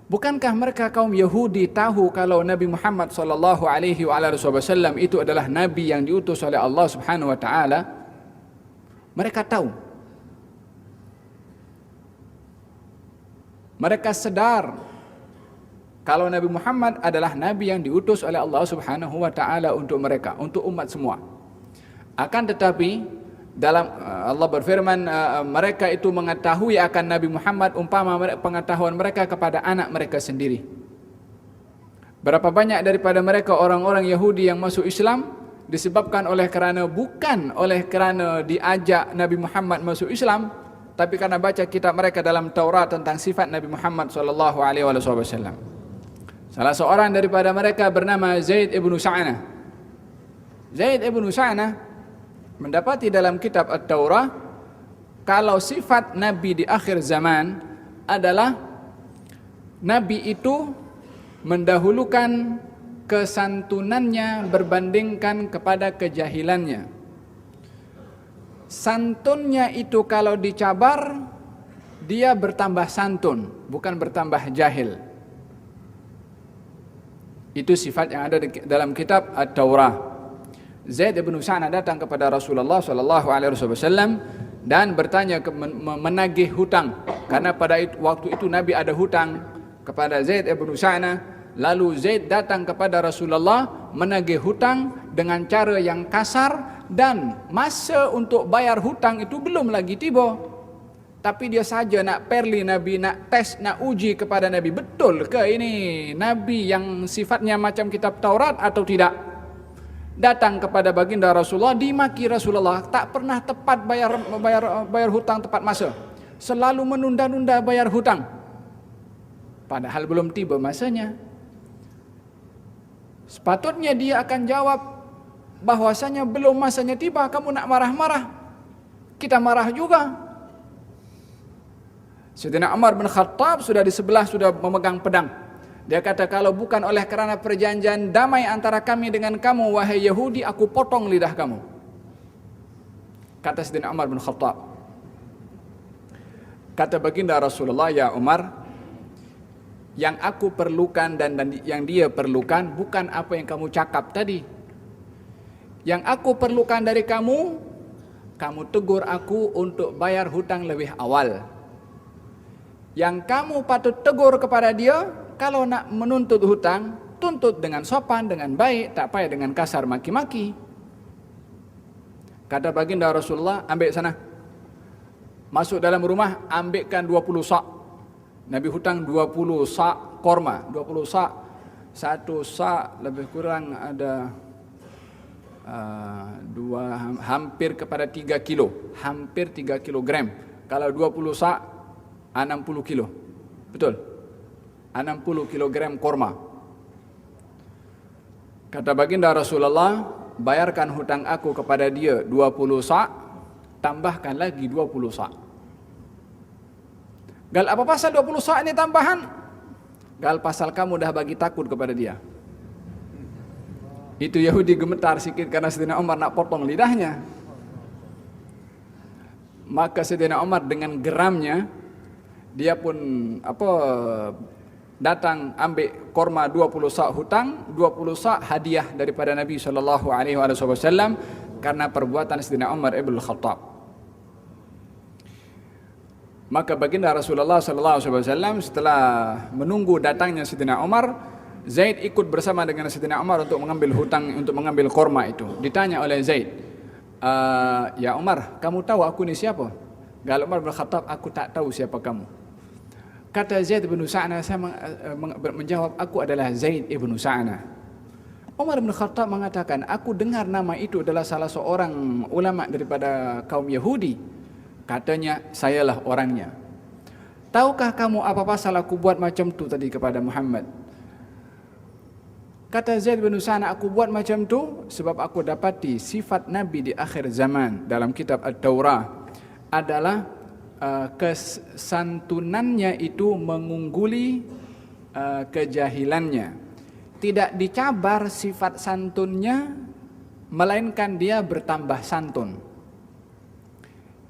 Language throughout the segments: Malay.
Bukankah mereka kaum Yahudi tahu kalau Nabi Muhammad sallallahu alaihi wasallam itu adalah nabi yang diutus oleh Allah Subhanahu wa taala? Mereka tahu. Mereka sadar kalau Nabi Muhammad adalah nabi yang diutus oleh Allah Subhanahu wa taala untuk mereka, untuk umat semua. Akan tetapi dalam Allah berfirman, mereka itu mengetahui akan Nabi Muhammad umpama pengetahuan mereka kepada anak mereka sendiri. Berapa banyak daripada mereka orang-orang Yahudi yang masuk Islam disebabkan bukan oleh kerana diajak Nabi Muhammad masuk Islam, tapi karena baca kitab mereka dalam Taurat tentang sifat Nabi Muhammad sallallahu alaihi wasallam. Salah seorang daripada mereka bernama Zaid ibn Sa'nah. Zaid ibn Sa'nah mendapati dalam kitab At-Taurah kalau sifat Nabi di akhir zaman adalah Nabi itu mendahulukan kesantunannya berbandingkan kepada kejahilannya. Santunnya itu kalau dicabar, dia bertambah santun, bukan bertambah jahil. Itu sifat yang ada dalam kitab At-Taurah. Zaid ibn Sa'nah datang kepada Rasulullah sallallahu alaihi wasallam dan bertanya menagih hutang, karena pada waktu itu Nabi ada hutang kepada Zaid ibn Sa'nah. Lalu Zaid datang kepada Rasulullah menagih hutang dengan cara yang kasar, dan masa untuk bayar hutang itu belum lagi tiba. Tapi dia saja nak perli Nabi, nak tes, nak uji kepada Nabi, betul ke ini Nabi yang sifatnya macam kitab Taurat atau tidak? Datang kepada baginda Rasulullah, dimaki Rasulullah, tak pernah tepat bayar hutang tepat masa, selalu menunda-nunda bayar hutang, padahal belum tiba masanya. Sepatutnya dia akan jawab bahwasanya belum masanya tiba, kamu nak marah-marah, kita marah juga. Sayyidina Umar bin Khattab sudah di sebelah, sudah memegang pedang. Dia kata, kalau bukan oleh kerana perjanjian damai antara kami dengan kamu, wahai Yahudi, aku potong lidah kamu. Kata Sayyidina Umar bin Khattab. Kata baginda Rasulullah, ya Umar, yang aku perlukan dan yang dia perlukan bukan apa yang kamu cakap tadi. Yang aku perlukan dari kamu, kamu tegur aku untuk bayar hutang lebih awal. Yang kamu patut tegur kepada dia, kalau nak menuntut hutang, tuntut dengan sopan, dengan baik, tak payah dengan kasar maki-maki. Kata baginda Rasulullah, ambil sana. Masuk dalam rumah, ambilkan 20 sak. Nabi hutang 20 sak korma, 20 sak. Satu sak lebih kurang ada hampir kepada 3 kilo. Hampir 3 kilogram. Kalau 20 sak, 60 kilo. Betul? 60 kilogram korma. Kata baginda Rasulullah, bayarkan hutang aku kepada dia 20 sak, tambahkan lagi 20 sak. Gal, apa pasal 20 sak ini tambahan? Gal, pasal kamu dah bagi takut kepada dia. Itu Yahudi gemetar sikit karena Sayyidina Umar nak potong lidahnya. Maka Sayyidina Umar dengan geramnya, dia pun datang ambil korma 20 sak hutang, 20 sak hadiah daripada Nabi sallallahu alaihi wasallam karena perbuatan Sayyidina Umar ibn Khattab. Maka baginda Rasulullah sallallahu alaihi wasallam setelah menunggu datangnya Sayyidina Umar, Zaid ikut bersama dengan Sayyidina Umar untuk mengambil hutang, untuk mengambil korma itu. Ditanya oleh Zaid, ya Umar, kamu tahu aku ni siapa? Gal Umar bin Khattab, aku tak tahu siapa kamu. Kata Zaid bin Sa'nah, saya menjawab, aku adalah Zaid ibn Sa'nah. Umar bin Khattab mengatakan, aku dengar nama itu adalah salah seorang ulama daripada kaum Yahudi. Katanya, sayalah orangnya. Tahukah kamu apa pasal aku buat macam tu tadi kepada Muhammad? Kata Zaid bin Sa'nah, aku buat macam tu sebab aku dapati sifat Nabi di akhir zaman dalam kitab At-Taurah adalah kesantunannya itu mengungguli kejahilannya. Tidak dicabar sifat santunnya, melainkan dia bertambah santun.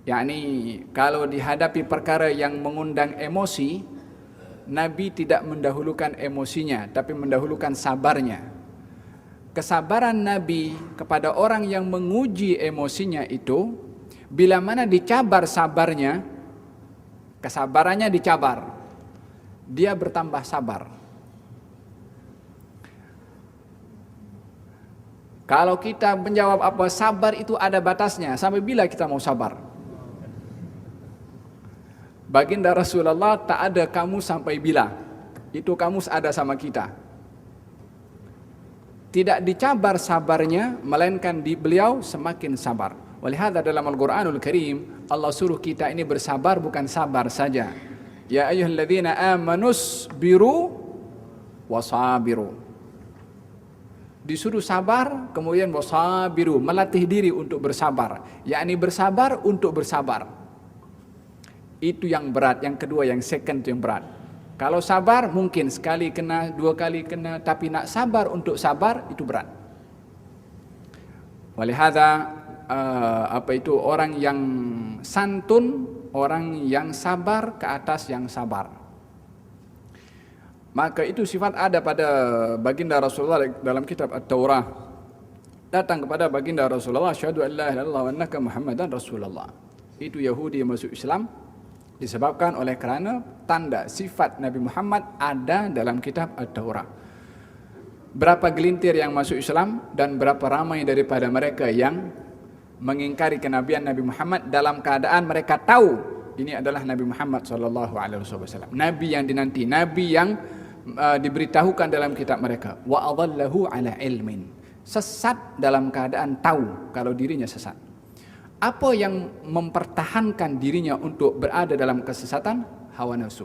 Yakni kalau dihadapi perkara yang mengundang emosi, Nabi tidak mendahulukan emosinya, tapi mendahulukan sabarnya. Kesabaran Nabi kepada orang yang menguji emosinya itu, bila mana dicabar sabarnya, kesabarannya dicabar, dia bertambah sabar. Kalau kita menjawab apa, sabar itu ada batasnya, sampai bila kita mau sabar? Baginda Rasulullah, tak ada kamu sampai bila, itu kamu ada sama kita. Tidak dicabar sabarnya, melainkan di beliau semakin sabar. Walihada dalam Al-Quranul Karim, Allah suruh kita ini bersabar, bukan sabar saja. Ya ayyuhalladzina amanus biru wasabiru. Disuruh sabar, kemudian wasabiru, melatih diri untuk bersabar, yakni bersabar untuk bersabar. Itu yang berat. Yang kedua, yang second itu yang berat. Kalau sabar mungkin sekali kena, 2 kali kena, tapi nak sabar untuk sabar itu berat. Walihada orang yang santun, orang yang sabar ke atas yang sabar. Maka itu sifat ada pada baginda Rasulullah dalam kitab At-Taurah. Datang kepada baginda Rasulullah, asyhadu an la ilaha illallah wa annaka Muhammadan Rasulullah. Itu Yahudi yang masuk Islam disebabkan oleh kerana tanda sifat Nabi Muhammad ada dalam kitab At-Taurah. Berapa gelintir yang masuk Islam dan berapa ramai daripada mereka yang mengingkari kenabian Nabi Muhammad dalam keadaan mereka tahu ini adalah Nabi Muhammad SAW, Nabi yang dinanti, Nabi yang diberitahukan dalam kitab mereka. Wa adallahu ala ilmin, sesat dalam keadaan tahu kalau dirinya sesat. Apa yang mempertahankan dirinya untuk berada dalam kesesatan? Hawa nafsu.